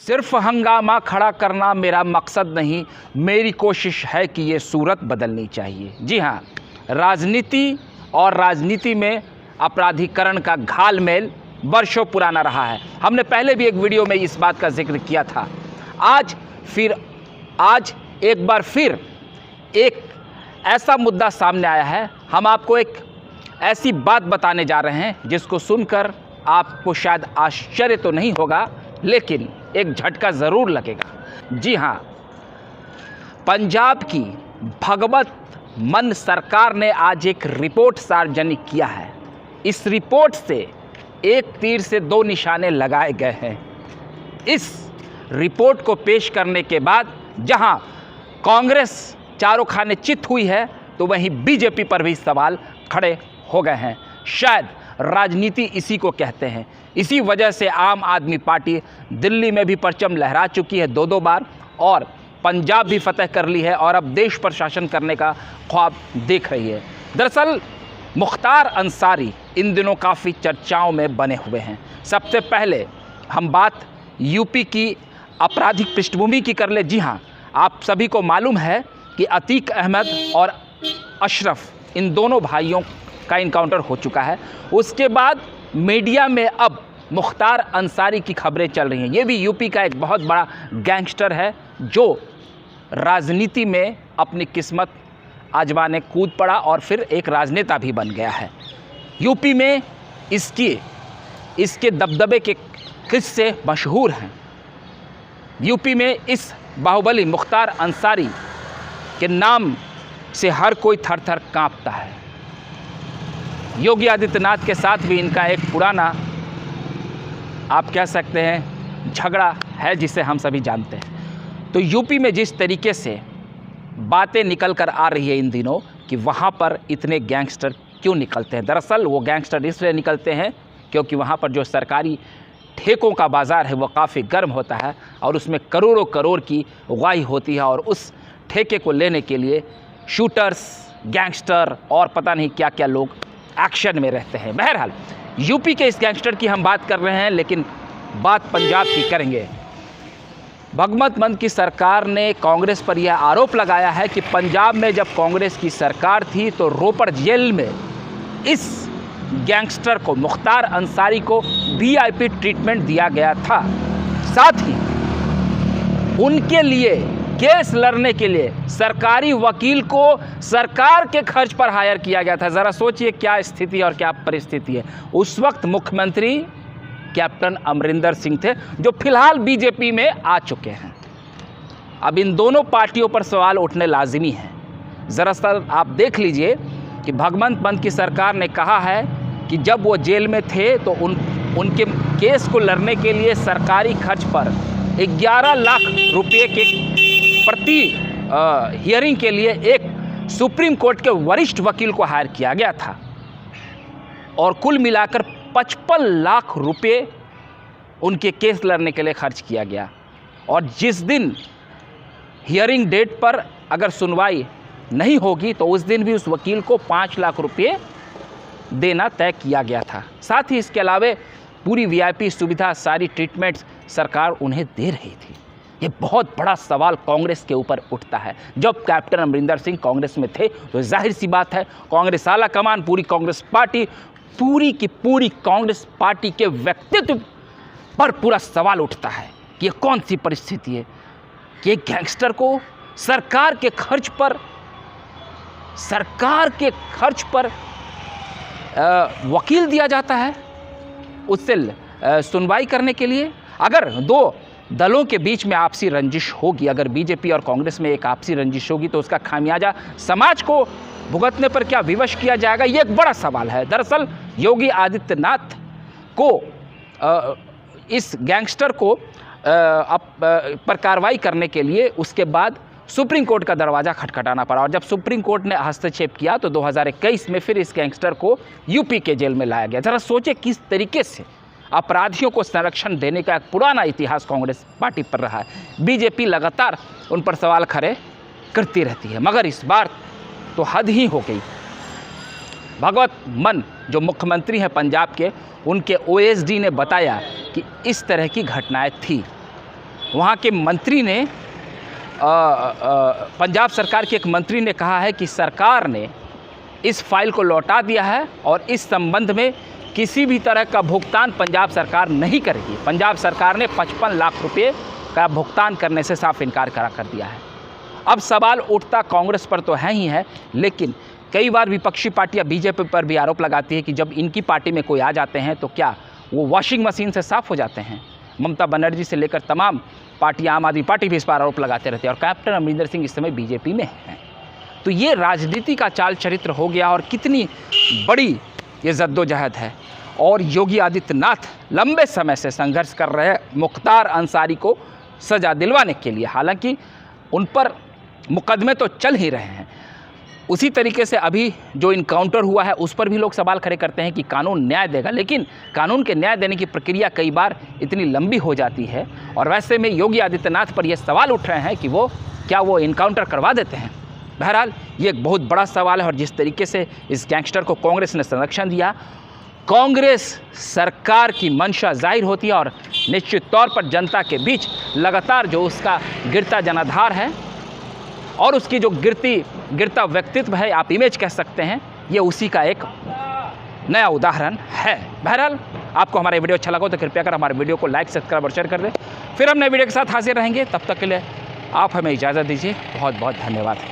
सिर्फ हंगामा खड़ा करना मेरा मकसद नहीं, मेरी कोशिश है कि ये सूरत बदलनी चाहिए। जी हाँ, राजनीति और राजनीति में अपराधीकरण का घालमेल वर्षों पुराना रहा है। हमने पहले भी एक वीडियो में इस बात का जिक्र किया था। आज एक बार फिर एक ऐसा मुद्दा सामने आया है। हम आपको एक ऐसी बात बताने जा रहे हैं जिसको सुनकर आपको शायद आश्चर्य तो नहीं होगा, लेकिन एक झटका ज़रूर लगेगा। जी हाँ, पंजाब की भगवत मान सरकार ने आज एक रिपोर्ट सार्वजनिक किया है। इस रिपोर्ट से एक तीर से दो निशाने लगाए गए हैं। इस रिपोर्ट को पेश करने के बाद जहां कांग्रेस चारों खाने चित हुई है, तो वहीं बीजेपी पर भी सवाल खड़े हो गए हैं। शायद राजनीति इसी को कहते हैं। इसी वजह से आम आदमी पार्टी दिल्ली में भी परचम लहरा चुकी है 2-2 बार, और पंजाब भी फतह कर ली है और अब देश पर शासन करने का ख्वाब देख रही है। दरअसल मुख्तार अंसारी इन दिनों काफ़ी चर्चाओं में बने हुए हैं। सबसे पहले हम बात यूपी की आपराधिक पृष्ठभूमि की कर ले। जी हाँ, आप सभी को मालूम है कि अतीक अहमद और अशरफ, इन दोनों भाइयों का इनकाउंटर हो चुका है। उसके बाद मीडिया में अब मुख्तार अंसारी की खबरें चल रही हैं। ये भी यूपी का एक बहुत बड़ा गैंगस्टर है जो राजनीति में अपनी किस्मत आजमाने कूद पड़ा और फिर एक राजनेता भी बन गया है। यूपी में इसके दबदबे के किस्से मशहूर हैं। यूपी में इस बाहुबली मुख्तार अंसारी के नाम से हर कोई थर थर कांपता है। योगी आदित्यनाथ के साथ भी इनका एक पुराना, आप कह सकते हैं, झगड़ा है जिसे हम सभी जानते हैं। तो यूपी में जिस तरीके से बातें निकल कर आ रही है इन दिनों कि वहाँ पर इतने गैंगस्टर क्यों निकलते हैं, दरअसल वो गैंगस्टर इसलिए निकलते हैं क्योंकि वहाँ पर जो सरकारी ठेकों का बाज़ार है वो काफ़ी गर्म होता है और उसमें करोड़ों करोड़ की उगाही होती है, और उस ठेके को लेने के लिए शूटर्स, गैंगस्टर और पता नहीं क्या क्या लोग एक्शन में रहते हैं। बहरहाल यूपी के इस गैंगस्टर की हम बात कर रहे हैं, लेकिन बात पंजाब की करेंगे। भगवत मान की सरकार ने कांग्रेस पर यह आरोप लगाया है कि पंजाब में जब कांग्रेस की सरकार थी तो रोपड़ जेल में इस गैंगस्टर को, मुख्तार अंसारी को वीआईपी ट्रीटमेंट दिया गया था। साथ ही उनके लिए केस लड़ने के लिए सरकारी वकील को सरकार के खर्च पर हायर किया गया था। ज़रा सोचिए क्या स्थिति और क्या परिस्थिति है। उस वक्त मुख्यमंत्री कैप्टन अमरिंदर सिंह थे, जो फिलहाल बीजेपी में आ चुके हैं। अब इन दोनों पार्टियों पर सवाल उठने लाजिमी है। दरअसल आप देख लीजिए कि भगवंत मान की सरकार ने कहा है कि जब वो जेल में थे तो उनके केस को लड़ने के लिए सरकारी खर्च पर 11 लाख रुपये के प्रति हियरिंग के लिए एक सुप्रीम कोर्ट के वरिष्ठ वकील को हायर किया गया था, और कुल मिलाकर 55 लाख रुपये उनके केस लड़ने के लिए खर्च किया गया। और जिस दिन हियरिंग डेट पर अगर सुनवाई नहीं होगी तो उस दिन भी उस वकील को 5 लाख रुपये देना तय किया गया था। साथ ही इसके अलावा पूरी वीआईपी सुविधा, सारी ट्रीटमेंट्स सरकार उन्हें दे रही थी। ये बहुत बड़ा सवाल कांग्रेस के ऊपर उठता है। जब कैप्टन अमरिंदर सिंह कांग्रेस में थे तो जाहिर सी बात है कांग्रेस आला कमान, पूरी कांग्रेस पार्टी, पूरी की पूरी कांग्रेस पार्टी के व्यक्तित्व पर पूरा सवाल उठता है कि ये कौन सी परिस्थिति है कि एक गैंगस्टर को सरकार के खर्च पर वकील दिया जाता है उससे सुनवाई करने के लिए। अगर दो दलों के बीच में आपसी रंजिश होगी, अगर बीजेपी और कांग्रेस में एक आपसी रंजिश होगी, तो उसका खामियाजा समाज को भुगतने पर क्या विवश किया जाएगा, ये एक बड़ा सवाल है। दरअसल योगी आदित्यनाथ को इस गैंगस्टर को पर कार्रवाई करने के लिए उसके बाद सुप्रीम कोर्ट का दरवाज़ा खटखटाना पड़ा, और जब सुप्रीम कोर्ट ने हस्तक्षेप किया तो 2021 में फिर इस गैंगस्टर को यूपी के जेल में लाया गया। ज़रा सोचे किस तरीके से अपराधियों को संरक्षण देने का एक पुराना इतिहास कांग्रेस पार्टी पर रहा है। बीजेपी लगातार उन पर सवाल खड़े करती रहती है, मगर इस बार तो हद ही हो गई। भगवत मान जो मुख्यमंत्री हैं पंजाब के, उनके ओएसडी ने बताया कि इस तरह की घटनाएं थी। वहाँ के मंत्री ने पंजाब सरकार के एक मंत्री ने कहा है कि सरकार ने इस फाइल को लौटा दिया है और इस संबंध में किसी भी तरह का भुगतान पंजाब सरकार नहीं करेगी। पंजाब सरकार ने 55 लाख रुपए का भुगतान करने से साफ इनकार कर दिया है। अब सवाल उठता कांग्रेस पर तो है ही है, लेकिन कई बार विपक्षी पार्टियां बीजेपी पर भी आरोप लगाती है कि जब इनकी पार्टी में कोई आ जाते हैं तो क्या वो वॉशिंग मशीन से साफ हो जाते हैं। ममता बनर्जी से लेकर तमाम पार्टियां, आम आदमी पार्टी भी इस पर आरोप लगाते रहते हैं और कैप्टन अमरिंदर सिंह इस समय बीजेपी में हैं। तो ये राजनीति का चाल चरित्र हो गया और कितनी बड़ी ये जद्दोजहद है। और योगी आदित्यनाथ लंबे समय से संघर्ष कर रहे हैं मुख्तार अंसारी को सज़ा दिलवाने के लिए। हालांकि उन पर मुकदमे तो चल ही रहे हैं। उसी तरीके से अभी जो इनकाउंटर हुआ है उस पर भी लोग सवाल खड़े करते हैं कि कानून न्याय देगा, लेकिन कानून के न्याय देने की प्रक्रिया कई बार इतनी लंबी हो जाती है। और वैसे में योगी आदित्यनाथ पर यह सवाल उठ रहे हैं कि क्या वो इनकाउंटर करवा देते हैं। बहरहाल ये एक बहुत बड़ा सवाल है और जिस तरीके से इस गैंगस्टर को कांग्रेस ने संरक्षण दिया, कांग्रेस सरकार की मंशा जाहिर होती है और निश्चित तौर पर जनता के बीच लगातार जो उसका गिरता जनाधार है और उसकी जो गिरता व्यक्तित्व है, आप इमेज कह सकते हैं, ये उसी का एक नया उदाहरण है। बहरहाल आपको हमारा वीडियो अच्छा लगा तो कृपया कर हमारे वीडियो को लाइक, सब्सक्राइब और शेयर कर दें। फिर हम नए वीडियो के साथ हाजिर रहेंगे, तब तक के लिए आप हमें इजाज़त दीजिए। बहुत बहुत धन्यवाद।